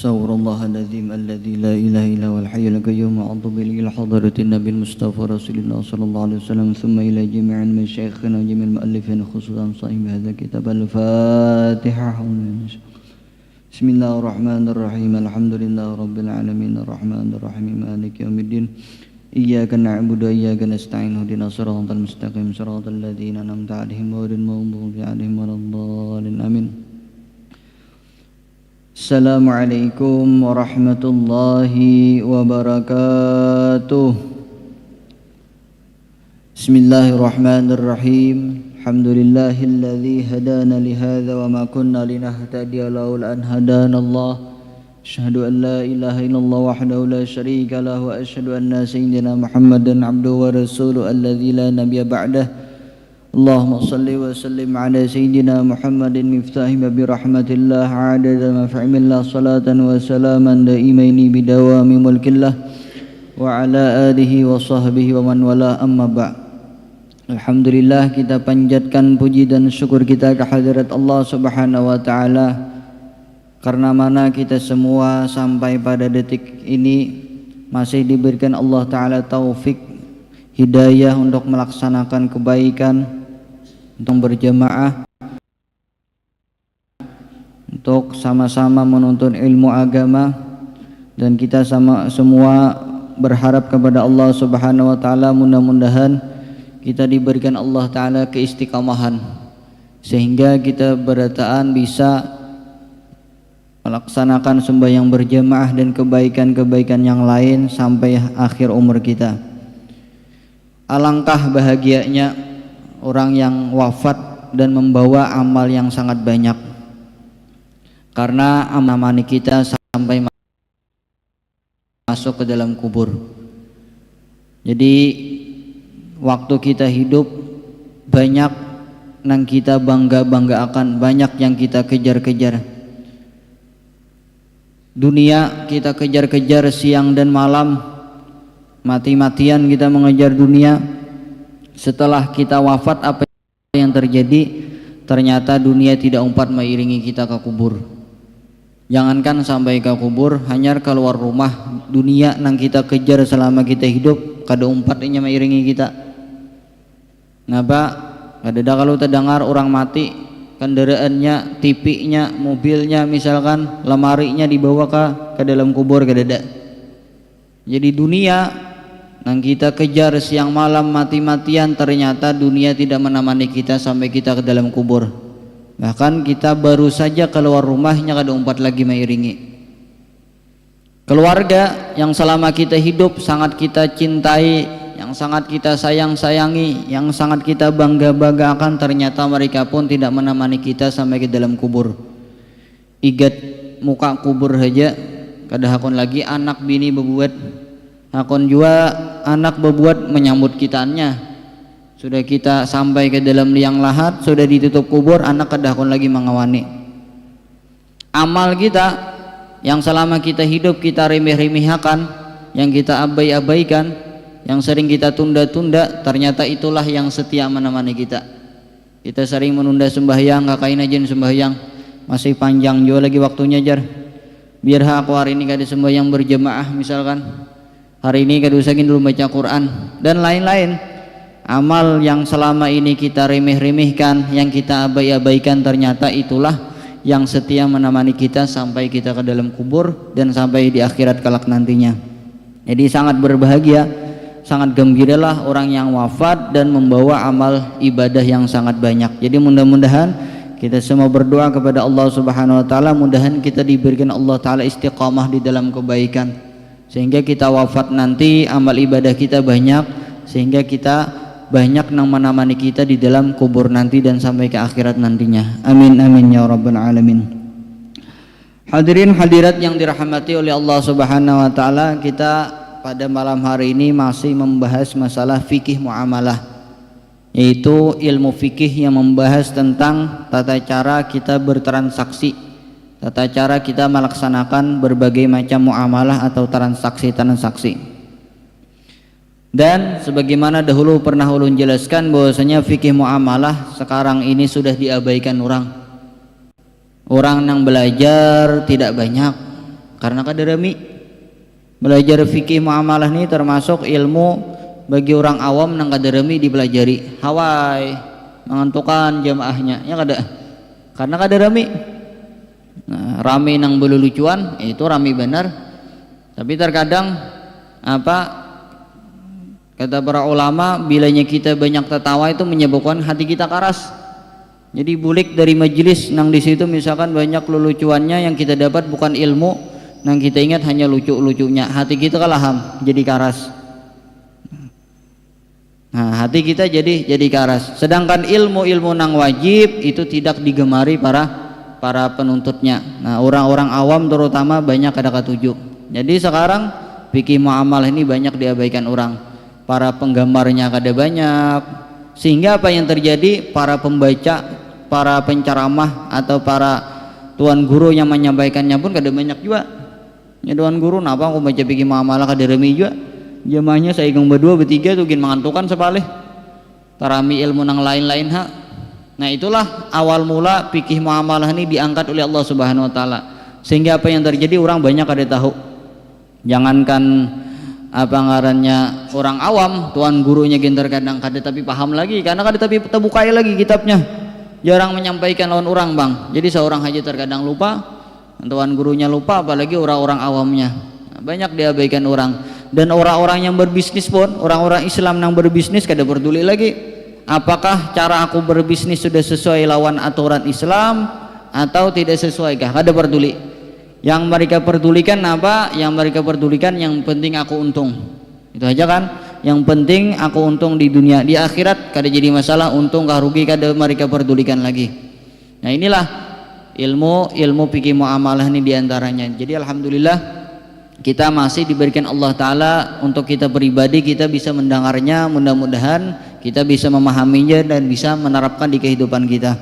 استغفر الله العظيم الذي لا إله إلا هو الحي القيوم وأتوب إلى حضرة النبي المصطفى رسول الله صلى الله عليه وسلم ثم إلى جميع مشايخنا وجميع المؤلفين خصوصا صاحب هذا الكتاب. الفاتحة. بسم الله الرحمن الرحيم الحمد لله رب العالمين الرحمن الرحيم مالك يوم الدين إياك نعبد وإياك نستعين اهدنا الصراط المستقيم صراط الذين أنعمت عليهم غير المغضوب عليهم ولا الضالين آمين. Assalamualaikum warahmatullahi wabarakatuh. Bismillahirrahmanirrahim. Alhamdulillahilladzi hadana lihadza wa ma kunna linahtadiya laula an hadanallah. Asyhadu an la ilaha illallah wahdahu la syarika lahu wa asyhadu anna sayyidina Muhammadan abduhu wa rasuluhu alladzi la nabiyya ba'dahu. Allahumma salli wa sallim ala sayyidina Muhammadin miftahi babi rahmatillah adada maf'amillah salatan wa salaman daimaini bidawami mulkillah wa ala alihi wa sahbihi wa man wala amma ba'. Alhamdulillah, kita panjatkan puji dan syukur kita kehadirat Allah subhanahu wa ta'ala, karena mana kita semua sampai pada detik ini masih diberikan Allah ta'ala taufik hidayah untuk melaksanakan kebaikan, untuk berjamaah, untuk sama-sama menuntut ilmu agama, dan kita semua berharap kepada Allah subhanahu wa ta'ala mudah-mudahan kita diberikan Allah ta'ala keistiqamahan sehingga kita berataan bisa melaksanakan sembahyang berjamaah dan kebaikan-kebaikan yang lain sampai akhir umur kita. Alangkah bahagianya orang yang wafat dan membawa amal yang sangat banyak, karena amal kita sampai masuk ke dalam kubur. Jadi waktu kita hidup banyak yang kita bangga-banggakan, banyak yang kita kejar-kejar. Dunia kita kejar-kejar siang dan malam, mati-matian kita mengejar dunia. Setelah kita wafat, apa yang terjadi? Ternyata dunia tidak umpat mengiringi kita ke kubur. Jangankan sampai ke kubur, hanya keluar rumah, dunia yang kita kejar selama kita hidup kada umpatnya mengiringi kita. Napa? Kada kalau terdengar orang mati, kendaraannya, TV-nya, mobilnya, misalkan lemarinya dibawa ke dalam kubur, kada ada. Jadi dunia yang kita kejar siang malam mati-matian, ternyata dunia tidak menemani kita sampai kita ke dalam kubur. Bahkan kita baru saja keluar rumahnya kada umpat lagi mengiringi. Keluarga yang selama kita hidup sangat kita cintai, yang sangat kita sayangi, yang sangat kita bangga-banggakan, ternyata mereka pun tidak menemani kita sampai ke dalam kubur. Igat muka kubur saja kada hakon lagi anak bini bebuat, hakon juga anak berbuat menyambut kitanya. Sudah kita sampai ke dalam liang lahat, sudah ditutup kubur, anak kada hakon lagi mengawani. Amal kita yang selama kita hidup kita remeh-remehkan, yang kita abai-abaikan, yang sering kita tunda-tunda, ternyata itulah yang setia menemani kita. Kita sering menunda sembahyang, kakain aja sembahyang, masih panjang juga lagi waktunya jar. Biar aku hari ini kada sembahyang berjamaah misalkan, hari ini kada usahkin dulu baca Quran dan lain-lain. Amal yang selama ini kita remeh-remehkan, yang kita abai-abaikan, ternyata itulah yang setia menemani kita sampai kita ke dalam kubur dan sampai di akhirat kelak nantinya. Jadi sangat berbahagia, sangat gembiralah orang yang wafat dan membawa amal ibadah yang sangat banyak. Jadi mudah-mudahan kita semua berdoa kepada Allah subhanahu wa ta'ala, mudahan kita diberikan Allah ta'ala istiqamah di dalam kebaikan, sehingga kita wafat nanti amal ibadah kita banyak, sehingga kita banyak yang menemani kita di dalam kubur nanti dan sampai ke akhirat nantinya. Amin amin ya rabbal alamin. Hadirin hadirat yang dirahmati oleh Allah subhanahu wa ta'ala, kita pada malam hari ini masih membahas masalah fikih muamalah, yaitu ilmu fikih yang membahas tentang tata cara kita bertransaksi, tata cara kita melaksanakan berbagai macam muamalah atau transaksi-transaksi. Dan sebagaimana dahulu pernah ulun jelaskan bahwasanya fikih muamalah sekarang ini sudah diabaikan orang yang belajar tidak banyak, karena kaderemi. Belajar fikih muamalah ini termasuk ilmu bagi orang awam nang kaderemi dipelajari. Hawai mengantukan jamaahnya ya kada, karena kaderemi. Nah, rame nang belulucuan itu rame benar, tapi terkadang apa kata para ulama, bilanya kita banyak tertawa itu menyebabkan hati kita keras. Jadi bulik dari majelis nang di situ misalkan banyak lelucuannya, yang kita dapat bukan ilmu, nang kita ingat hanya lucu-lucunya, hati kita kalaham jadi karas. Nah, hati kita jadi karas. Sedangkan ilmu-ilmu nang wajib itu tidak digemari para penuntutnya. Nah, orang-orang awam terutama banyak ada ketujuh. Jadi sekarang fikih muamalah ini banyak diabaikan orang. Para penggambarnya kada banyak, sehingga apa yang terjadi, para pembaca, para penceramah atau para tuan guru yang menyampaikannya pun kada banyak juga. Ya tuan guru napa aku baca fikih muamalah kada remi juga, jamaahnya saya igang berdua bertiga tuh gin mengantukan sepalih tarami ilmu nang lain-lain ha. Nah, itulah awal mula fikih muamalah ini diangkat oleh Allah Subhanahu wa taala, sehingga apa yang terjadi orang banyak kada tahu. Jangankan apa ngarannya orang awam, tuan gurunya gin terkadang kada tapi paham lagi, karena kada tapi terbukai lagi kitabnya, jarang menyampaikan lawan orang bang. Jadi seorang haji terkadang lupa, tuan gurunya lupa, apalagi orang-orang awamnya. Nah, banyak diabaikan orang. Dan orang-orang yang berbisnis pun, orang-orang Islam yang berbisnis kada peduli lagi apakah cara aku berbisnis sudah sesuai lawan aturan Islam atau tidak sesuai kah, kada peduli. Yang mereka pedulikan apa? Yang mereka pedulikan yang penting aku untung, itu aja kan. Yang penting aku untung di dunia, di akhirat kada jadi masalah, untung kah rugi kada mereka pedulikan lagi. Nah, inilah ilmu fikih muamalah ini diantaranya. Jadi alhamdulillah kita masih diberikan Allah Ta'ala untuk kita pribadi, kita bisa mendengarnya, mudah-mudahan kita bisa memahaminya dan bisa menerapkan di kehidupan kita.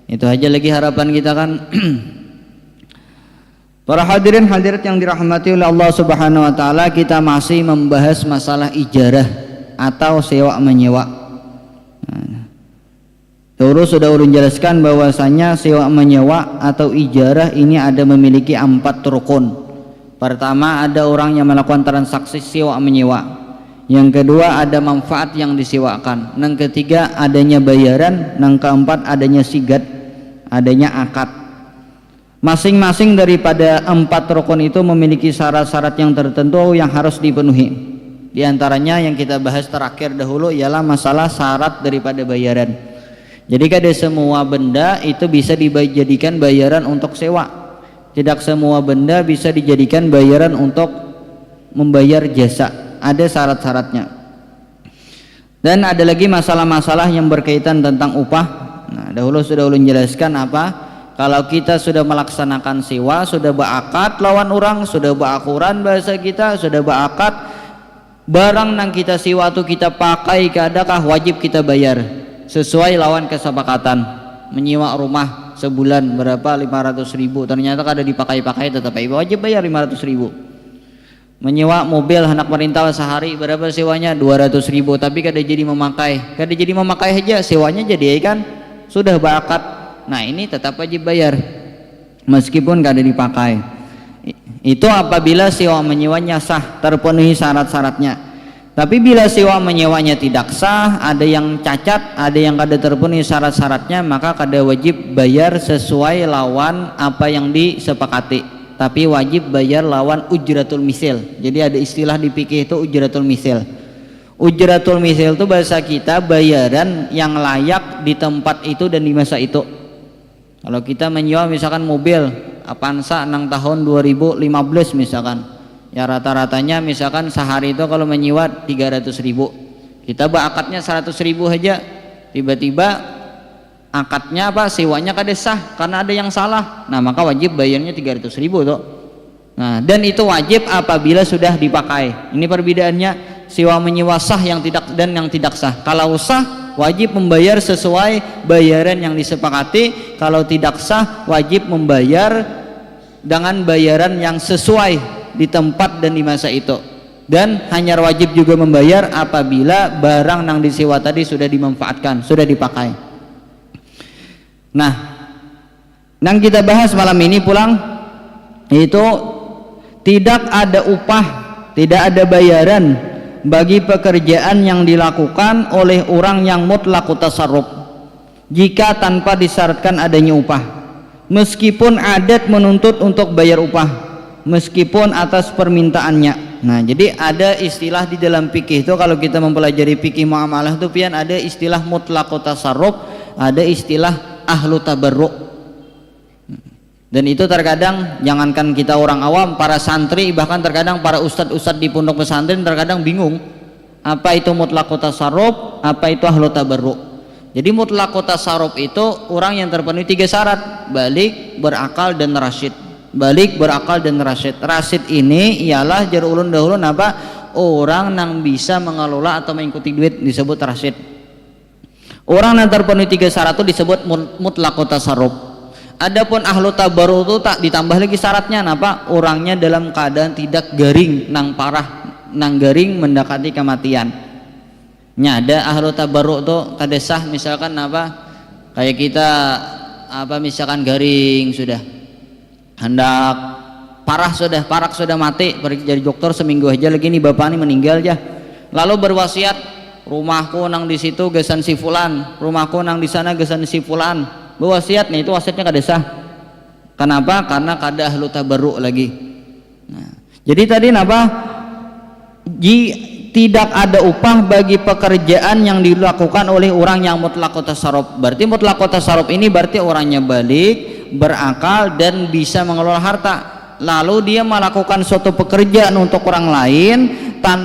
Itu aja lagi harapan kita kan. Para hadirin hadirat yang dirahmati oleh Allah Subhanahu wa taala, kita masih membahas masalah ijarah atau sewa menyewa. Dulu sudah ulun jelaskan bahwasanya sewa menyewa atau ijarah ini ada memiliki 4 rukun. Pertama, ada orang yang melakukan transaksi sewa menyewa. Yang kedua, ada manfaat yang disewakan. Yang ketiga, adanya bayaran. Yang keempat, adanya sigat, adanya akad. Masing-masing daripada 4 rukun itu memiliki syarat-syarat yang tertentu yang harus dipenuhi. Di antaranya yang kita bahas terakhir dahulu ialah masalah syarat daripada bayaran. Jadi kada semua benda itu bisa dijadikan bayaran untuk sewa. Tidak semua benda bisa dijadikan bayaran untuk membayar jasa. Ada syarat-syaratnya. Dan ada lagi masalah-masalah yang berkaitan tentang upah. Nah, dahulu sudah ulun jelaskan apa? Kalau kita sudah melaksanakan sewa, sudah berakad lawan orang, sudah beakuran bahasa kita, sudah berakad, barang yang kita sewa itu kita pakai keadakah wajib kita bayar sesuai lawan kesepakatan. Menyewa rumah sebulan berapa, 500.000, ternyata kada dipakai-pakai tetap wajib bayar 500.000. Menyewa mobil anak perintah sehari berapa sewanya, 200.000, tapi kada jadi memakai aja, sewanya jadi kan sudah berakad. Nah, ini tetap wajib bayar meskipun kada dipakai. Itu apabila sewa menyewanya sah, terpenuhi syarat-syaratnya. Tapi bila sewa menyewanya tidak sah, ada yang cacat, ada yang kada terpenuhi syarat-syaratnya, maka kada wajib bayar sesuai lawan apa yang disepakati, tapi wajib bayar lawan ujratul misil. Jadi ada istilah di fikih itu ujratul misil. Ujratul misil itu bahasa kita bayaran yang layak di tempat itu dan di masa itu. Kalau kita menyewa misalkan mobil Avanza nang tahun 2015 misalkan, ya rata-ratanya misalkan sehari itu kalau menyewa 300.000, kita akadnya 100.000 aja, tiba-tiba akadnya apa, sewanya kada sah karena ada yang salah, nah maka wajib bayarnya 300.000 tuh. Nah, dan itu wajib apabila sudah dipakai. Ini perbedaannya sewa menyewa sah yang tidak dan yang tidak sah. Kalau sah wajib membayar sesuai bayaran yang disepakati, kalau tidak sah wajib membayar dengan bayaran yang sesuai di tempat dan di masa itu. Dan hanya wajib juga membayar apabila barang yang disewa tadi sudah dimanfaatkan, sudah dipakai. Nah, yang kita bahas malam ini pulang itu tidak ada upah, tidak ada bayaran bagi pekerjaan yang dilakukan oleh orang yang mutlaqut tasarruf jika tanpa disyaratkan adanya upah, meskipun adat menuntut untuk bayar upah, meskipun atas permintaannya. Nah, jadi ada istilah di dalam fikih itu, kalau kita mempelajari fikih muamalah itu pian ada istilah mutlaqut tasarruf, ada istilah ahlu tabarruk. Dan itu terkadang jangankan kita orang awam, para santri, bahkan terkadang para ustadz-ustadz di pondok pesantren terkadang bingung apa itu mutlaqut tasarruf, apa itu ahlu tabarruk. Jadi mutlaqut tasarruf itu orang yang terpenuhi 3 syarat: balik, berakal, dan rasyid. Balik, berakal, dan rasyid. Rasyid ini ialah jar ulun dahulu apa? Orang yang bisa mengelola atau mengikuti duit disebut rasyid. Orang yang terpenuhi 3 syarat itu disebut mutlaqut tasarruf. Adapun ahlu tabarruk itu tak ditambah lagi syaratnya, apa? Orangnya dalam keadaan tidak garing nang parah, nang garing mendekati kematian. Nya ada ahlu tabarruk tuh kadesah misalkan apa? Kayak kita apa misalkan garing sudah hendak parah sudah mati, pergi jadi dokter seminggu aja lagi nih bapak ini meninggal ya. Lalu berwasiat, rumahku nang di situ gesan si fulan, rumahku nang di sana gesan si fulan. Berwasiat nih, itu wasiatnya kada sah. Kenapa? Karena kada ahlu tabarruk lagi. Nah, jadi tadi apa? Tidak ada upah bagi pekerjaan yang dilakukan oleh orang yang mutlaqut tasarruf. Berarti mutlaqut tasarruf ini berarti orangnya balik, berakal, dan bisa mengelola harta. Lalu dia melakukan suatu pekerjaan untuk orang lain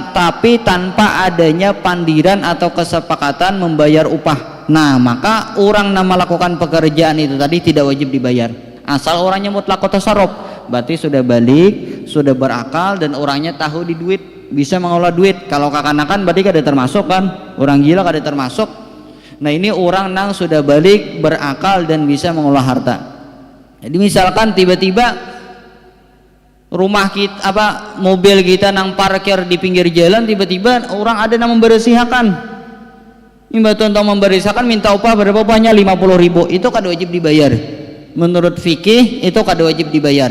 tapi tanpa adanya pandiran atau kesepakatan membayar upah. Nah, maka orang yang melakukan pekerjaan itu tadi tidak wajib dibayar asal orangnya mutlaqut tasarruf. Berarti sudah balik, sudah berakal, dan orangnya tahu di duit, bisa mengelola duit. Kalau kakanakan berarti kada termasuk kan, orang gila kada termasuk. Nah, ini orang yang sudah balik, berakal, dan bisa mengelola harta. Jadi misalkan tiba-tiba rumah kita apa mobil kita nang parkir di pinggir jalan, tiba-tiba orang ada yang membersihkan. Imba tentang membersihkan minta upah berapa? Upahnya 50.000. Itu kada wajib dibayar. Menurut fikih itu kada wajib dibayar.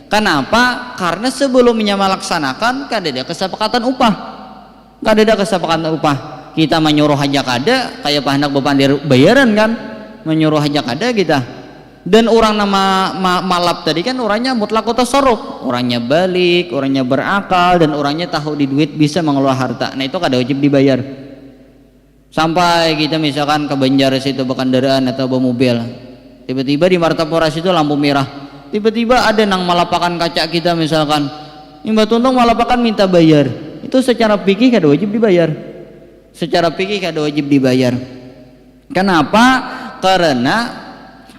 Kenapa? Karena sebelumnya melaksanakan kada ada kesepakatan upah. Kada ada kesepakatan upah. Kita menyuruh aja kada, kayak pahendak bepandir bayaran kan? Menyuruh aja kada kita. Dan orang nama malap tadi kan orangnya mutlaqut tasarruf, orangnya balik, orangnya berakal, dan orangnya tahu di duit, bisa mengelola harta. Nah, itu kada wajib dibayar. Sampai kita misalkan ke Banjares itu berkendaraan atau bermobil, tiba-tiba di Martapuras itu lampu merah, tiba-tiba ada nang malapakan kaca kita misalkan, imba tuntung malapakan minta bayar. Itu secara fikih kada wajib dibayar. Secara fikih kada wajib dibayar. Kenapa? Karena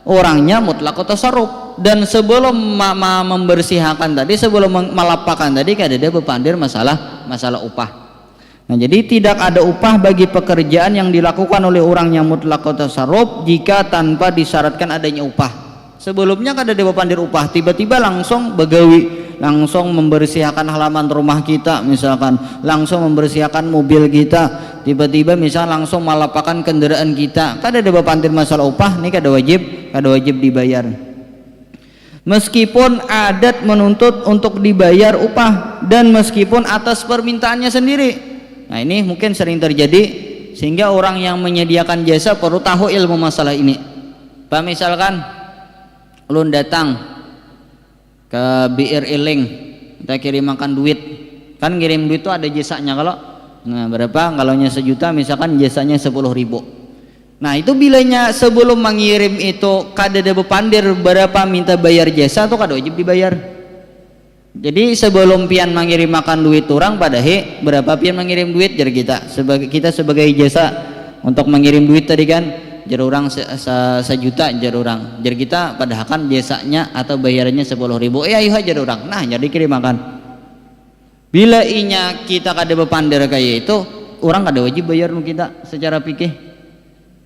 orangnya mutlaqut tasarruf, dan sebelum membersihkan tadi, sebelum malapakan tadi kada ada bepandir masalah upah. Nah, jadi tidak ada upah bagi pekerjaan yang dilakukan oleh orang yang mutlaqut tasarruf jika tanpa disyaratkan adanya upah. Sebelumnya kada ada bepandir upah, tiba-tiba langsung begawi, langsung membersihkan halaman rumah kita misalkan, langsung membersihkan mobil kita, tiba-tiba misal langsung malapakan kendaraan kita, kada ada bepandir masalah upah, ini kada wajib dibayar. Meskipun adat menuntut untuk dibayar upah, dan meskipun atas permintaannya sendiri. Nah, ini mungkin sering terjadi, sehingga orang yang menyediakan jasa perlu tahu ilmu masalah ini. Pak, misalkan ulun datang ke BR Iling, kita kirim makan duit, kan kirim duit itu ada jasanya. Kalau nah berapa, kalau nya 1 juta misalkan jasanya 10.000. Nah, itu bilanya sebelum mengirim itu kada ada bepandir berapa minta bayar jasa, tuh kada wajib dibayar. Jadi sebelum pian mengirim makan duit orang padahi berapa pian mengirim duit jar kita sebagai jasa untuk mengirim duit tadi kan, jar orang 1 juta jar orang, jar kita padahal kan jasanya atau bayarannya 10.000. Ayo jar orang, nah jadi kirim makan. Bila inya kita kada bepandir kayak itu, orang kada wajib bayar nu kita secara fikih.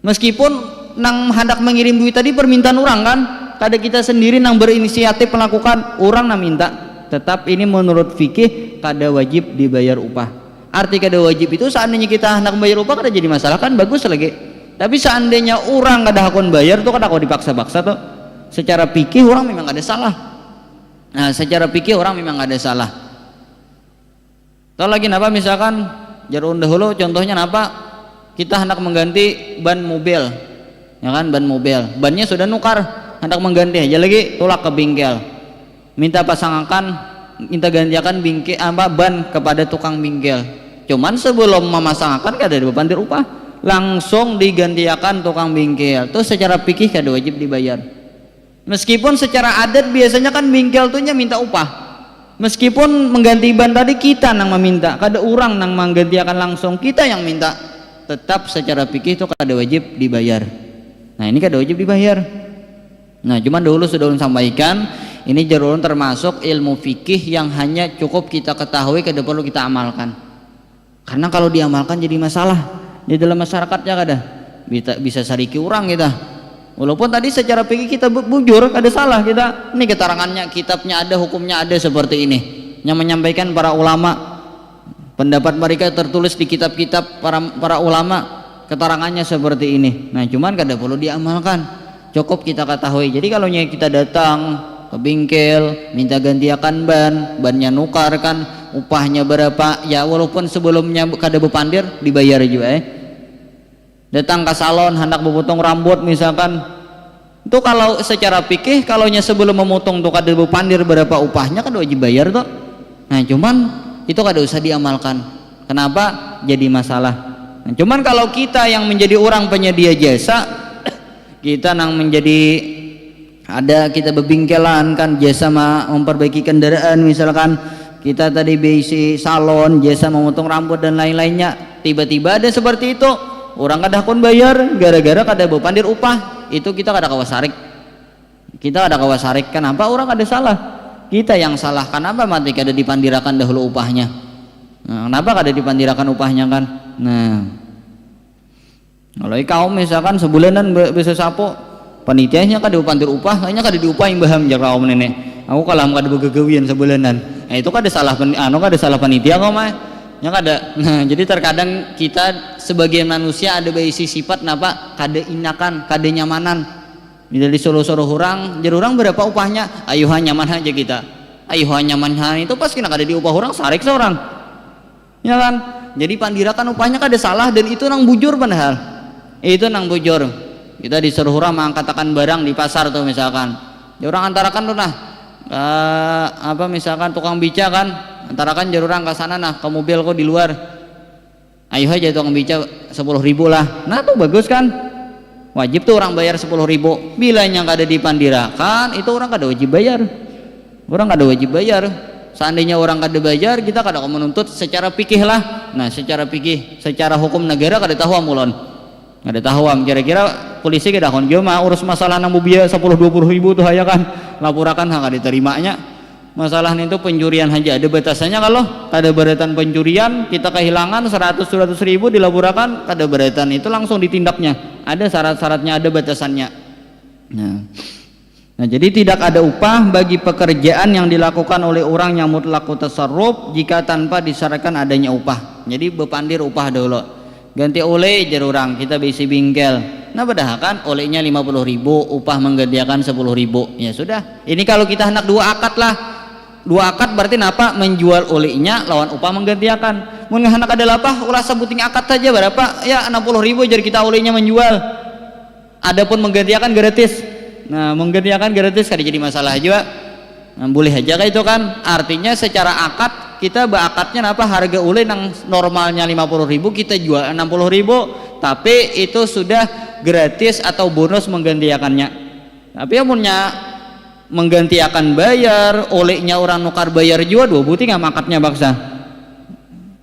Meskipun nang hendak mengirim duit tadi permintaan orang kan, kada kita sendiri nang berinisiatif melakukan, orang nang minta, tetap ini menurut fikih kada wajib dibayar upah. Arti kada wajib itu seandainya kita hendak bayar upah kada jadi masalah kan, bagus lagi. Tapi seandainya orang kada hakun bayar tuh kada kau dipaksa-paksa tuh. Secara fikih orang memang kada salah. Nah, secara fikih orang memang ada salah. Atau lagi napa misalkan jarun dahulu contohnya napa kita hendak mengganti ban mobil, ya kan, ban mobil, bannya sudah nukar, hendak mengganti aja lagi tulak ke bengkel, minta pasangkan, minta gantiakan bingkai ban kepada tukang bengkel. Cuman sebelum memasangkan kada ada bebandir upah, langsung digantiakan tukang bengkel. Tuh secara fikih kada wajib dibayar. Meskipun secara adat biasanya kan bengkel tuhnya minta upah. Meskipun mengganti ban tadi kita nang meminta, kada orang nang menggantiakan langsung, kita yang minta. Tetap secara fikih itu kada wajib dibayar. Nah, ini kada wajib dibayar. Nah, cuman dulu sudah ulun sampaikan, ini jarulun termasuk ilmu fikih yang hanya cukup kita ketahui, kada perlu kita amalkan. Karena kalau diamalkan jadi masalah di dalam masyarakatnya, kada bisa sariki orang kita. Walaupun tadi secara fikih kita bujur, kada salah kita. Ini keterangannya, kitabnya ada, hukumnya ada seperti ini. Yang menyampaikan para ulama, pendapat mereka tertulis di kitab-kitab para ulama, keterangannya seperti ini. Nah, cuman kada perlu diamalkan, cukup kita ketahui. Jadi kalau kita datang ke bengkel minta gantiakan bannya nukar kan, upahnya berapa ya, walaupun sebelumnya kada bepandir dibayar juga. Datang ke salon hendak memotong rambut misalkan, itu kalau secara fikih kalau sebelum memotong tuh kada bepandir berapa upahnya kan wajib bayar tuh. Nah, cuman itu kada usah diamalkan. Kenapa? Jadi masalah. Nah, cuman kalau kita yang menjadi orang penyedia jasa, kita nang menjadi ada kita bebingkelan kan, jasa memperbaiki kendaraan misalkan, kita tadi bisi salon, jasa memotong rambut dan lain-lainnya, tiba-tiba ada seperti itu, orang kada kon bayar gara-gara kada bepandir upah, itu kita kada kawasarik. Kita kada kawasarik. Kenapa? Orang kada salah, kita yang salah. Kenapa mati kada dipandirakan dahulu upahnya? Nah, kenapa kada dipandirakan upahnya kan? Nah, kalau kaum misalkan sebulanan bisa sapo, panitianya kada dipandir upah, kayaknya kada diupah yang baham jar kaum nenek. Aku kalah kada begegawian sebulanan. Nah, itu kada salah kada salah panitia kau mah. Nya kada. Nah, jadi terkadang kita sebagai manusia ada bisi sifat napa kada inakan, kada nyamanan. Bila disuruh-suruh orang, jar orang berapa upahnya? Ayuhan nyaman aja kita. Ayuhan nyaman itu pasti kada diupah orang sarik seorang. Ya kan? Jadi pandirakan upahnya kada salah dan itu nang bujur padahal. Itu nang bujur. Kita disuruh orang mengangkatakan barang di pasar tuh misalkan, ya orang antarakan tuh nah apa misalkan tukang beca kan, antarakan jar orang ke sana nah ke mobil kok di luar, ayo aja tukang beca 10.000 lah. Nah tuh bagus kan, wajib tuh orang bayar 10.000. Bilanya kada dipandirakan itu orang kada wajib bayar, orang kada wajib bayar. Seandainya orang kada bayar, kita kada menuntut secara fikih lah. Nah, secara fikih, secara hukum negara kada tahu amulon, kada tahu am. Kira-kira polisi kada kon mah urus masalah nang biaya 10-20 ribu tuh hanya kan lapurakan kada diterimanya. Masalah itu pencurian aja ada batasannya. Kalau kada beratan pencurian kita kehilangan 100 ribu dilapurakan kada beratan, itu langsung ditindaknya. Ada syarat-syaratnya, ada batasannya. Nah, jadi tidak ada upah bagi pekerjaan yang dilakukan oleh orang yang mutlaqu tasarruf jika tanpa disyaratkan adanya upah. Jadi bepandir upah dulu. Ganti oleh jar orang, kita bisi bingkel. Nah, padahal kan olehnya 50.000, upah menggantikan 10.000. Ya sudah. Ini kalau kita hendak dua akad lah. Dua akad berarti napa? Menjual olehnya lawan upah menggantikan. Mun hendak ada lapah ulah sebuting akad saja berapa? Ya 60.000 jar kita olehnya menjual. Adapun menggantikan gratis. Nah, menggantikan gratis kada jadi masalah juga. Nah, boleh aja kayak itu kan. Artinya secara akad kita berakadnya napa harga oleh nang normalnya 50.000 kita jual 60.000, tapi itu sudah gratis atau bonus menggantikannya. Tapi amunnya menggantikan bayar, olehnya orang nukar bayar juga dua buti nggak akadnya baksa.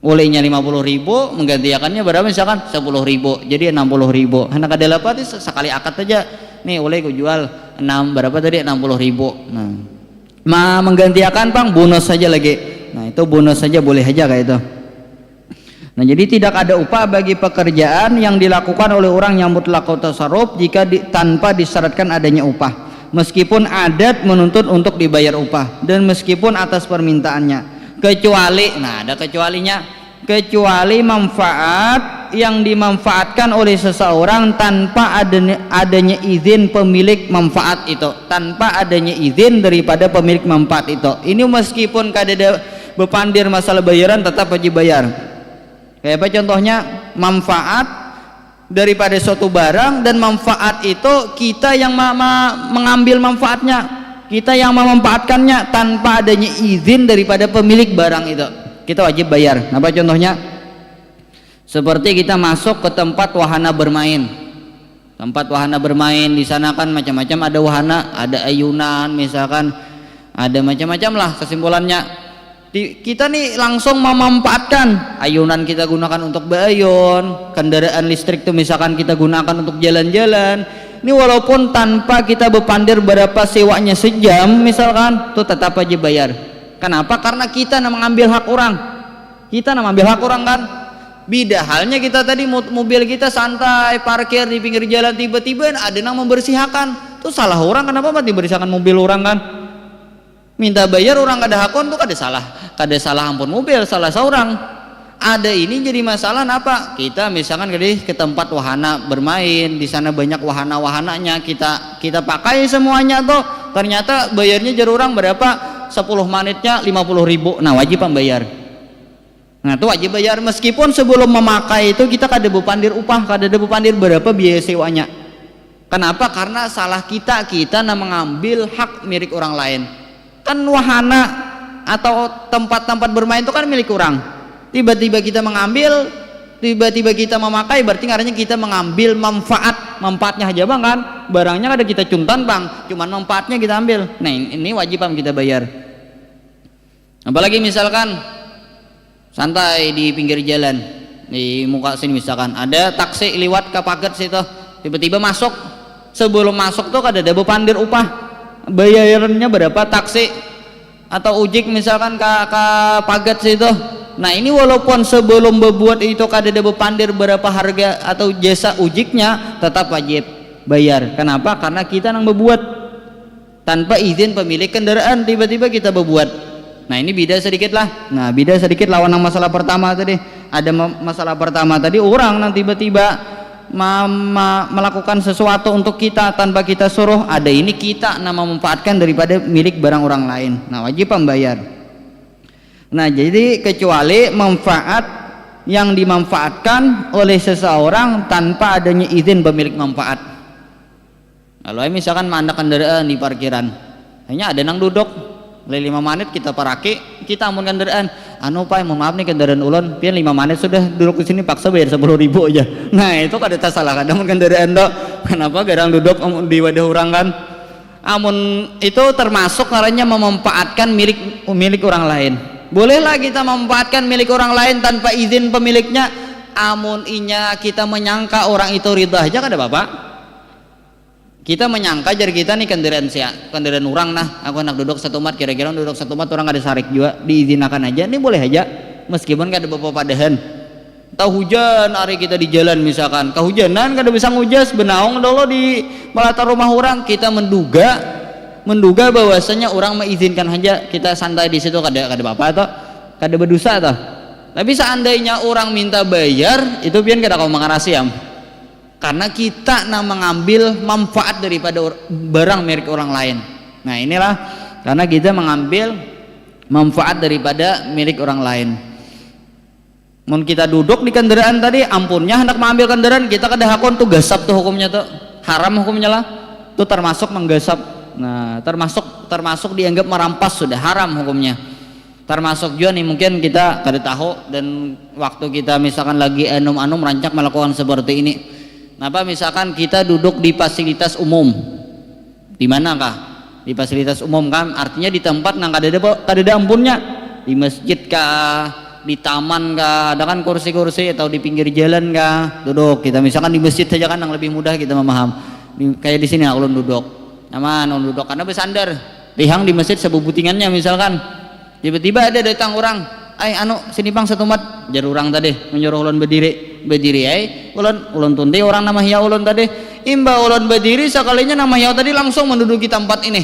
Olehnya 50.000, menggantikannya berapa misalkan 10.000, jadi 60.000. Hendak ada apa sih sekali akad aja. Nih oleh ku jual 6 berapa tadi 60.000. Nah, menggantikan pang bonus saja lagi. Nah, itu bonus saja boleh aja kayak itu. Nah, jadi tidak ada upah bagi pekerjaan yang dilakukan oleh orang yang mutlaqu tasarruf jika tanpa disyaratkan adanya upah. Meskipun adat menuntut untuk dibayar upah dan meskipun atas permintaannya. Kecuali, nah ada kecualinya, kecuali manfaat yang dimanfaatkan oleh seseorang tanpa adanya izin pemilik manfaat itu, tanpa adanya izin daripada pemilik manfaat itu. Ini meskipun kada bepandir masalah bayaran tetap wajib bayar. Kayak apa contohnya? Manfaat daripada suatu barang, dan manfaat itu kita yang mengambil manfaatnya, kita yang memanfaatkannya tanpa adanya izin daripada pemilik barang itu, kita wajib bayar. Apa contohnya? Seperti kita masuk ke tempat wahana bermain. Tempat wahana bermain di sana kan macam-macam, ada wahana, ada ayunan misalkan, ada macam-macam lah kesimpulannya. Kita nih langsung memanfaatkan ayunan, kita gunakan untuk berayun, kendaraan listrik tuh misalkan kita gunakan untuk jalan-jalan. Ini walaupun tanpa kita bepandir berapa sewanya sejam misalkan, tuh tetap wajib bayar. Kenapa? Karena kita mengambil hak orang. Kita mengambil hak orang kan. Beda halnya kita tadi mobil kita santai parkir di pinggir jalan, tiba-tiba ada yang membersihkan. Tuh salah orang, kenapa dibersihkan mobil orang kan? Minta bayar orang kada hakon tuh kada salah ampun mobil, salah seorang. Ada ini jadi masalah apa? Kita misalkan ke tempat wahana bermain, di sana banyak wahana-wahananya, kita pakai semuanya tuh, ternyata bayarnya jar orang berapa? 10 menitnya 50.000. Nah, wajib membayar. Nah, itu wajib bayar meskipun sebelum memakai itu kita kada bepandir upah, kada bepandir berapa biaya sewanya. Kenapa? Karena salah kita mengambil hak milik orang lain. Kan wahana atau tempat-tempat bermain itu kan milik orang, tiba-tiba kita mengambil, tiba-tiba kita memakai, berarti artinya kita mengambil manfaatnya aja bang kan, barangnya ada kita cuntan bang, cuman manfaatnya kita ambil. Nah ini wajib kita bayar. Apalagi misalkan santai di pinggir jalan, di muka sini misalkan ada taksi liwat ke pagar situ, tiba-tiba masuk, sebelum masuk tuh kada ada bepandir upah, bayarannya berapa taksi atau ujik misalkan ke pagat situ. Nah ini walaupun sebelum berbuat itu kada ada bepandir berapa harga atau jasa ujiknya, tetap wajib bayar. Kenapa? Karena kita yang berbuat tanpa izin pemilik kendaraan, tiba-tiba kita berbuat. Nah ini beda sedikit lah. Nah beda sedikit lawan yang masalah pertama tadi. Ada masalah pertama tadi orang yang tiba-tiba melakukan sesuatu untuk kita tanpa kita suruh, ada ini kita memanfaatkan daripada milik barang orang lain. Nah wajib membayar. Nah jadi kecuali manfaat yang dimanfaatkan oleh seseorang tanpa adanya izin pemilik manfaat. Kalau misalkan ada kendaraan di parkiran, hanya ada yang duduk 5 menit kita paraki, kita amun kendaraan, pak mohon maaf nih kendaraan ulun pian 5 menit sudah duduk di sini, paksa bayar 10.000 aja. Nah itu kada salah kan amun kendaraan dok, kenapa garang duduk di wadah orang kan? Amun itu termasuk caranya memanfaatkan milik orang lain. Bolehlah kita memanfaatkan milik orang lain tanpa izin pemiliknya, amun inya kita menyangka orang itu ridha aja kada apa-apa. Kita menyangka jar kita nih kendaraan orang, nah aku nak duduk satu mat, kira-kira duduk satu mat orang ada sarik juga, diizinakan aja, ini boleh aja meskipun kada bapak padahan. Tahu hujan hari kita di jalan misalkan kehujanan kada bisa ngujas benaung dulu di latar rumah orang, kita menduga bahwasanya orang mengizinkan aja, kita santai di situ kada apa atau kada berdosa atau. Tapi seandainya orang minta bayar itu pian kada kau mengarasi ya, karena kita mengambil manfaat daripada barang milik orang lain. Nah inilah karena kita mengambil manfaat daripada milik orang lain. Mun kita duduk di kendaraan tadi, ampunnya hendak mengambil kendaraan, kita kada hakon tuh gasap tuh hukumnya tuh haram hukumnya lah, tuh termasuk menggasap. Nah termasuk dianggap merampas, sudah haram hukumnya. Termasuk juga nih mungkin kita kada tahu, dan waktu kita misalkan lagi anum rancak melakukan seperti ini. Kenapa misalkan kita duduk di fasilitas umum, di mana kah? Di fasilitas umum kan, artinya di tempat yang kada ada ampunnya, di masjid kah, di taman kah, ada kan kursi-kursi, atau di pinggir jalan kah, duduk. Kita misalkan di masjid saja kan yang lebih mudah kita memaham. Kayak di sini ulun duduk, nyaman ulun duduk karena bersandar. Tihang di masjid sebubutingannya misalkan, tiba-tiba ada datang orang, sini bang satu mat, jar orang tadi menyuruh ulun berdiri ulun tundi orang nama hiya ulun tadi, imba ulun berdiri sekalinya nama hiya tadi langsung menduduki tempat ini.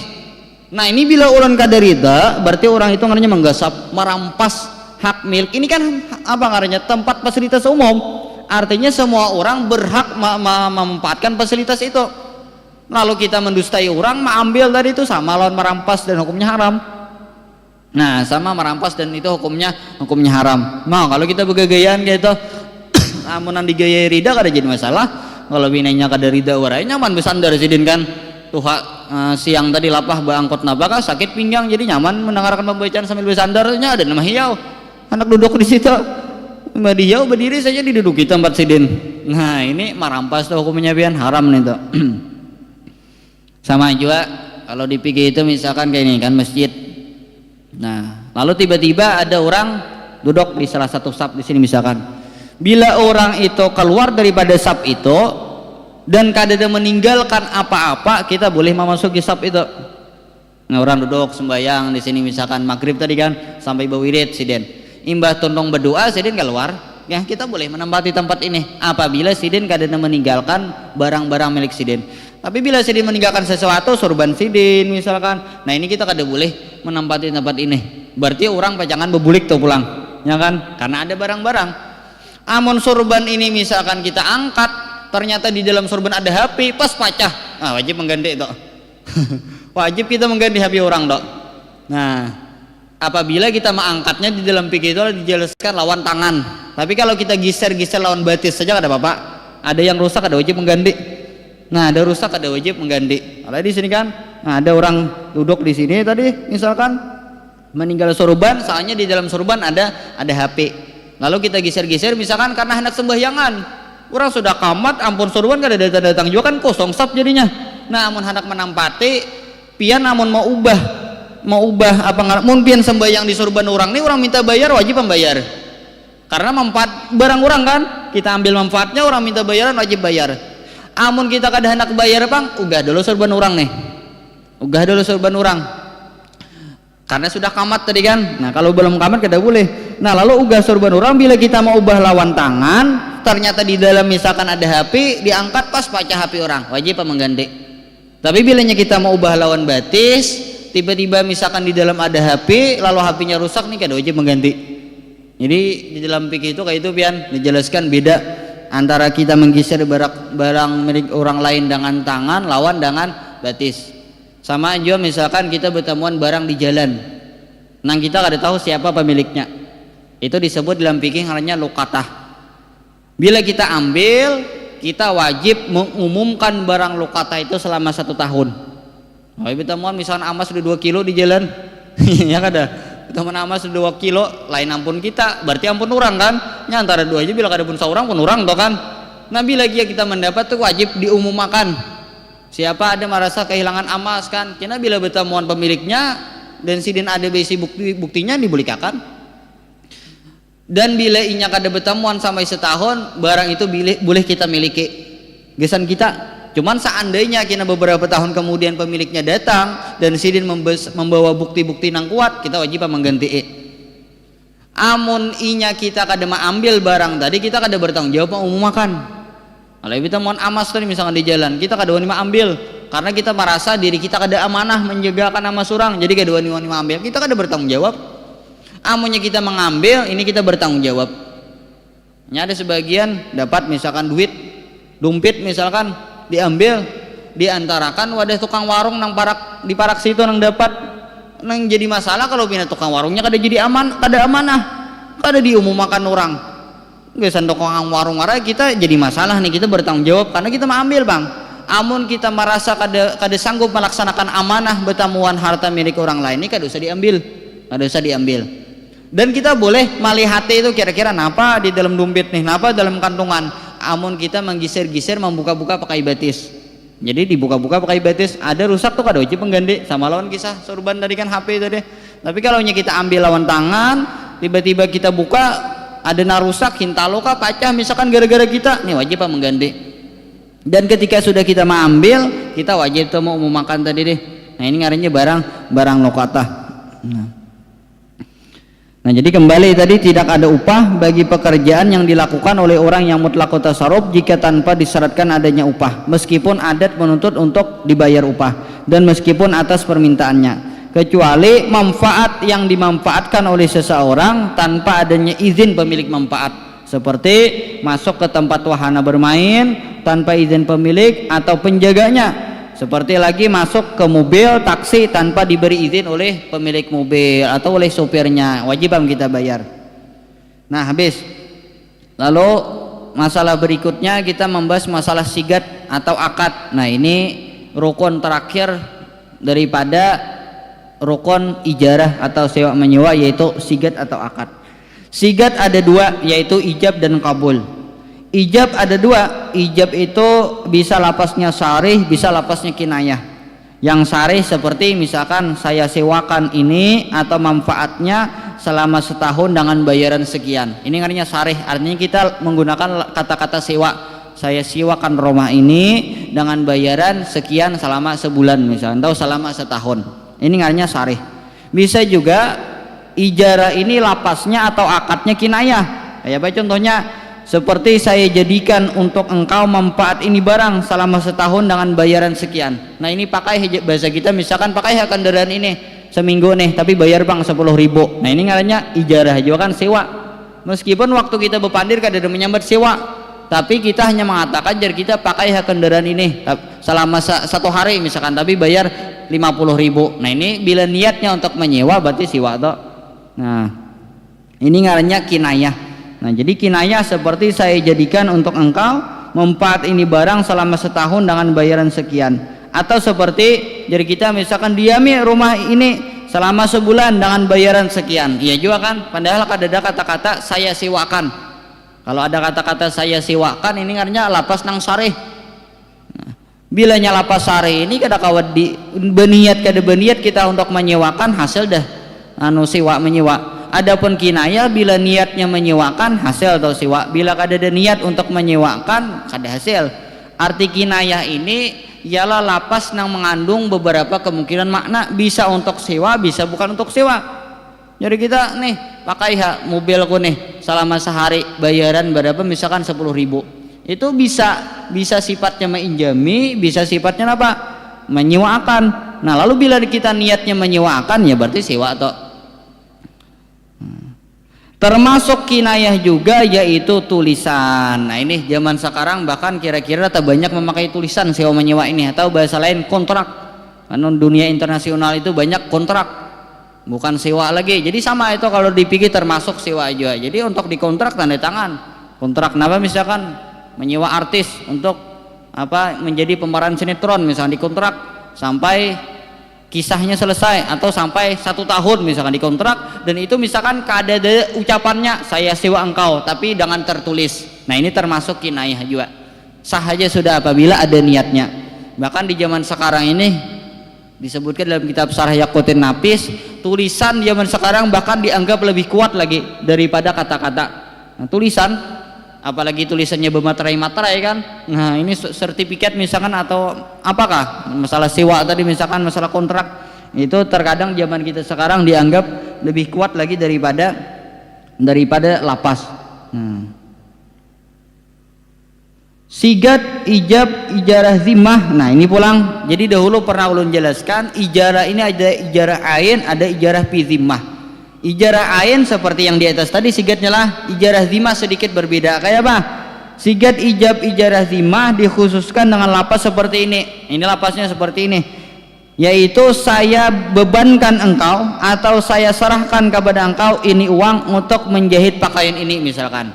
Nah ini bila ulun kada rida, berarti orang itu ngaranya menggasap, merampas hak milik ini kan apa ngarannya, tempat fasilitas umum, artinya semua orang berhak memanfaatkan fasilitas itu. Lalu kita mendustai orang, mengambil tadi itu sama lawan merampas dan hukumnya haram. Nah, sama merampas dan itu hukumnya haram. Nah, kalau kita bergayaan gitu, amunan digayai rida kada jadi masalah. Kalau binainya kada rida warai nyaman bersandar sidin kan. Tuh siang tadi lapah baangkot nabaka sakit pinggang jadi nyaman mendengarkan pembacaan sambil bersandarnya, ada nama hiau. Anak duduk di situ. Mbak hiau berdiri saja diduduki tempat sidin. Nah, ini merampas tuh hukumnya pian haram nih tuh. Sama juga kalau dipikir itu misalkan kayak ini kan masjid. Nah, lalu tiba-tiba ada orang duduk di salah satu saf di sini misalkan. Bila orang itu keluar daripada saf itu dan kadada meninggalkan apa-apa, kita boleh memasuki saf itu. Nah, orang duduk sembahyang di sini misalkan maghrib tadi kan sampai bawirid sidin. Imbah tundong berdoa sidin keluar. Ya, kita boleh menempati tempat ini apabila sidin kadada meninggalkan barang-barang milik sidin. Tapi bila sidin meninggalkan sesuatu, sorban sidin misalkan, nah ini kita kada boleh menempati tempat ini. Berarti orang pajangan bebulik tuh pulang, ya kan? Karena ada barang-barang. Amun sorban ini misalkan kita angkat, ternyata di dalam sorban ada HP, pas pecah, nah wajib mengganti itu. Wajib kita mengganti HP orang dok. Nah, apabila kita mengangkatnya di dalam fikih itu dijelaskan lawan tangan. Tapi kalau kita geser-geser lawan batis saja kada apa-apa. Ada yang rusak ada wajib mengganti. Nah, ada rusak ada wajib mengganti. Kalau di sini kan, nah ada orang duduk di sini tadi, misalkan meninggal sorban, soalnya di dalam sorban ada HP. Lalu kita geser-geser, misalkan karena hendak sembahyangan, orang sudah kamat, ampun sorban kada datang juga kan kosong sap jadinya. Nah, amun hendak menampati, pian amun mau ubah apa mun pian sembahyang di sorban orang nih, orang minta bayar wajib membayar. Karena manfaat barang orang kan, kita ambil manfaatnya, orang minta bayaran wajib bayar. Amun kita kada hendak bayar bang, ugah dulu sorban orang nih, ugah dulu sorban orang karena sudah kamat tadi kan. Nah, kalau belum kamat kada boleh. Nah, lalu ugah sorban orang bila kita mau ubah lawan tangan, ternyata di dalam misalkan ada HP, diangkat pas pecah HP orang, wajib mengganti. Tapi bilanya kita mau ubah lawan batis, tiba-tiba misalkan di dalam ada HP, lalu HP-nya rusak nih, kada wajib mengganti. Jadi di dalam fikih itu kayak itu pian dijelaskan beda antara kita menggeser barang milik orang lain dengan tangan lawan dengan batis. Sama aja misalkan kita bertemuan barang di jalan, nah kita kada tahu siapa pemiliknya, itu disebut dalam fikih namanya luqatah. Bila kita ambil, kita wajib mengumumkan barang luqatah itu selama 1 tahun. Kalau bertemuan misalkan amas sudah 2 kilo di jalan ya kada, teman amas 2 kilo lain ampun kita, berarti ampun orang kan, nya antara dua aja bila kada pun seorang pun orang toh kan. Nah, bila kita mendapat tuh wajib diumumkan. Siapa ada merasa kehilangan amas kan, kena bila bertemuan pemiliknya dan sidin ada besi buktinya dibulikakan. Dan bila inya kada bertemuan sampai setahun, barang itu boleh kita miliki, gesan kita. Cuman seandainya kena beberapa tahun kemudian pemiliknya datang dan sidin membawa bukti-bukti nang kuat, kita wajib mengganti. Amun inya kita kada ambil barang tadi, kita kada bertanggung jawab mengumumkan. Kalau kita mohon amas tadi misalkan di jalan, kita kada wani ambil karena kita merasa diri kita kada amanah menjagakan amas orang, jadi kada wani ambil, kita kada bertanggung jawab. Amunnya kita mengambil, ini kita bertanggung jawab. Nya ada sebagian dapat misalkan duit dompet misalkan diambil, diantarakan wadah tukang warung nang di parak situ nang dapat, nang jadi masalah kalau pindah tukang warungnya kada jadi kada amanah, kada diumumkan orang. Gesan tukang warung marah kita jadi masalah nih, kita bertanggung jawab karena kita mengambil bang. Amun kita merasa kada sanggup melaksanakan amanah bertamuan harta milik orang lain, ini kada usah diambil, kada usah diambil. Dan kita boleh melihat itu kira-kira napa di dalam dompet nih, napa dalam kantongan. Amun kita menggeser-geser membuka-buka pakai batis, jadi dibuka-buka pakai batis, ada rusak tuh kada wajib mengganti. Sama lawan kisah sorban tadi kan HP tadi. Tapi kalau kita ambil lawan tangan, tiba-tiba kita buka ada narusak, hintaloka, pecah misalkan gara-gara kita, nih wajib mengganti. Dan ketika sudah kita mengambil, kita wajib tuh mau memakan tadi deh. Nah, ini ngarannya barang lokatah. Nah, jadi kembali tadi tidak ada upah bagi pekerjaan yang dilakukan oleh orang yang mutlak tasarruf jika tanpa disyaratkan adanya upah, meskipun adat menuntut untuk dibayar upah dan meskipun atas permintaannya. kecuali manfaat yang dimanfaatkan oleh seseorang tanpa adanya izin pemilik manfaat, seperti masuk ke tempat wahana bermain tanpa izin pemilik atau penjaganya, seperti lagi masuk ke mobil taksi tanpa diberi izin oleh pemilik mobil atau oleh sopirnya, wajib kita bayar. Nah, habis. Lalu masalah berikutnya kita membahas masalah sigat atau akad. Nah, ini rukun terakhir daripada rukun ijarah atau sewa menyewa, yaitu sigat atau akad. Sigat ada dua, yaitu ijab dan kabul. Ijab ada dua. Ijab itu bisa lapasnya sarih, bisa lapasnya kinayah. Yang sarih seperti misalkan saya sewakan ini atau manfaatnya selama setahun dengan bayaran sekian. Ini artinya sarih, artinya kita menggunakan kata-kata sewa. Saya sewakan rumah ini dengan bayaran sekian selama sebulan misalkan, atau selama setahun. Ini artinya sarih. Bisa juga ijarah ini lapasnya atau akadnya kinayah. Kayak apa contohnya? Seperti saya jadikan untuk engkau manfaat ini barang selama setahun dengan bayaran sekian. Nah, ini pakai bahasa kita misalkan pakai hak kendaraan ini seminggu nih, tapi bayar bang 10.000. Nah, ini ngarannya ijarah juga kan, sewa. Meskipun waktu kita berpandir kada ada menyambat sewa, tapi kita hanya mengatakan jar kita pakai hak kendaraan ini selama satu hari misalkan, tapi bayar 50.000. Nah, ini bila niatnya untuk menyewa berarti sewa toh. Nah, ini ngarannya kinayah. Nah, jadi kinayah seperti saya jadikan untuk engkau manfaat ini barang selama setahun dengan bayaran sekian. Atau seperti jadi kita misalkan diami rumah ini selama sebulan dengan bayaran sekian. Iya juga kan, padahal ada kata-kata saya sewakan. Kalau ada kata-kata saya sewakan, ini artinya lapas nang sarih. Nah, bilanya lapas sarih ini kada kawat di beniat kada beniat kita untuk menyewakan, hasil dah sewa menyewa. Adapun kinayah bila niatnya menyewakan, hasil atau sewa. Bila kada ada niat untuk menyewakan, kada hasil. Arti kinayah ini ialah lapas yang mengandung beberapa kemungkinan makna, bisa untuk sewa, bisa bukan untuk sewa. Jadi kita nih pakai mobilku nih selama sehari bayaran berapa misalkan 10.000. Itu bisa sifatnya menginjami, bisa sifatnya apa? Menyewakan. Nah, lalu bila kita niatnya menyewakan, ya berarti sewa atau termasuk kinayah juga yaitu tulisan. Nah, ini zaman sekarang bahkan kira-kira tak banyak memakai tulisan sewa menyewa ini, atau bahasa lain kontrak. Karena dunia internasional itu banyak kontrak, bukan sewa lagi. Jadi sama itu kalau dipikir termasuk sewa juga. Jadi untuk dikontrak tanda tangan. Kontrak kenapa misalkan menyewa artis untuk apa menjadi pemeran sinetron misalkan dikontrak sampai kisahnya selesai, atau sampai 1 tahun misalkan dikontrak, dan itu misalkan ada ucapannya saya sewa engkau tapi dengan tertulis. Nah, ini termasuk kinayah juga, sah aja sudah apabila ada niatnya. Bahkan di zaman sekarang ini disebutkan dalam kitab Syarah Yaqutin Nafis, tulisan zaman sekarang bahkan dianggap lebih kuat lagi daripada kata-kata. Nah, tulisan apalagi tulisannya bermaterai-materai kan. Nah, ini sertifikat misalkan atau apakah masalah sewa tadi misalkan masalah kontrak, itu terkadang zaman kita sekarang dianggap lebih kuat lagi daripada lapas. Sigat, ijab, ijarah zimmah. Nah, ini pulang. Jadi dahulu pernah ulun jelaskan, ijarah ini ada ijarah ain, ada ijarah fi zimmah. Ijarah ain seperti yang di atas tadi sigatnya lah. Ijarah zimmah sedikit berbeda. Kayak apa? Sigat, ijab, ijarah zimmah dikhususkan dengan lapas seperti ini. Ini lapasnya seperti ini, yaitu saya bebankan engkau atau saya serahkan kepada engkau ini uang untuk menjahit pakaian ini. Misalkan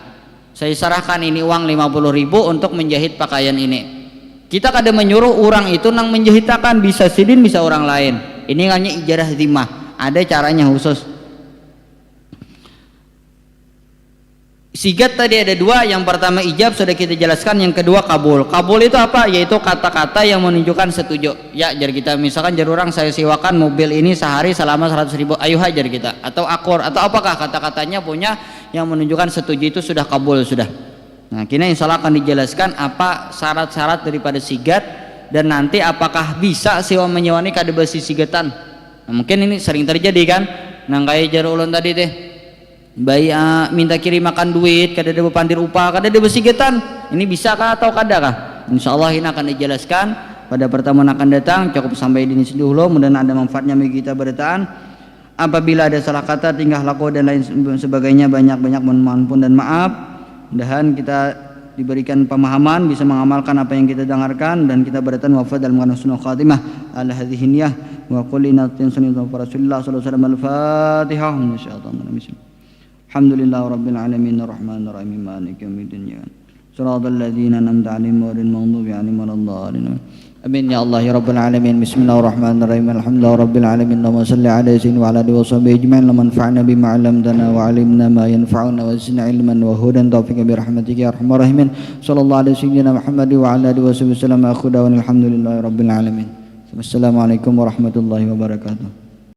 saya serahkan ini uang 50.000 untuk menjahit pakaian ini. Kita kadang menyuruh orang itu nang menjahitakan, bisa sidin bisa orang lain. Ini hanya ijarah zimmah, ada caranya khusus. Sigat tadi ada dua, yang pertama ijab sudah kita jelaskan, yang kedua kabul. Kabul itu apa? Yaitu kata-kata yang menunjukkan setuju. Ya, jar kita misalkan jar orang saya sewakan mobil ini sehari selama 100.000, ayo hajar kita. Atau akor, atau apakah kata-katanya punya yang menunjukkan setuju, itu sudah kabul sudah. Nah, kini insya Allah akan dijelaskan apa syarat-syarat daripada sigat, dan nanti apakah bisa sewa menyewa ini kada besi sigatan. Nah, mungkin ini sering terjadi kan. Nah, kayak jar ulun tadi teh, bayi minta kirim makan duit, kada ada bepandir upah, kada ada besigatan. Ini bisa kah atau kada kah? Insya Allah ini akan dijelaskan pada pertemuan akan datang. Cukup sampai di sini dulu, mudah-mudahan ada manfaatnya bagi kita bertahan. Apabila ada salah kata, tingkah laku dan lain sebagainya, banyak-banyak mohon ampun dan maaf. Mudah-mudahan kita diberikan pemahaman, bisa mengamalkan apa yang kita dengarkan, dan kita bertahan wafat dalam keadaan husnul khatimah ala hadhihi niyyah wa qul inna sunnah rasulillah sallallahu alaihi wasallam al-fatihah. Alhamdulillahi rabbil alamin arrahmanir rahim maliki yaumiddin siratal ladzina an'amta 'alaihim ghairil maghdubi 'alaihim waladdallin. Amin ya Allah ya rabbal alamin. Bismillahirrahmanirrahim. Alhamdulillahi rabbil alamin. Allahumma shalli ala sayyidina wa ala alihi wa sahbihi ajma'in. Manfa'na bima 'allamtana wa 'allimna ma yanfa'una wa zidna 'ilman wa hudan taufiqan bi rahmatika ya arhamar rahimin. Sallallahu alaihi sayyidina Muhammad wa ala alihi wa sahbihi wasallam. Alhamdulillahi rabbil alamin. Wassalamualaikum warahmatullahi wabarakatuh.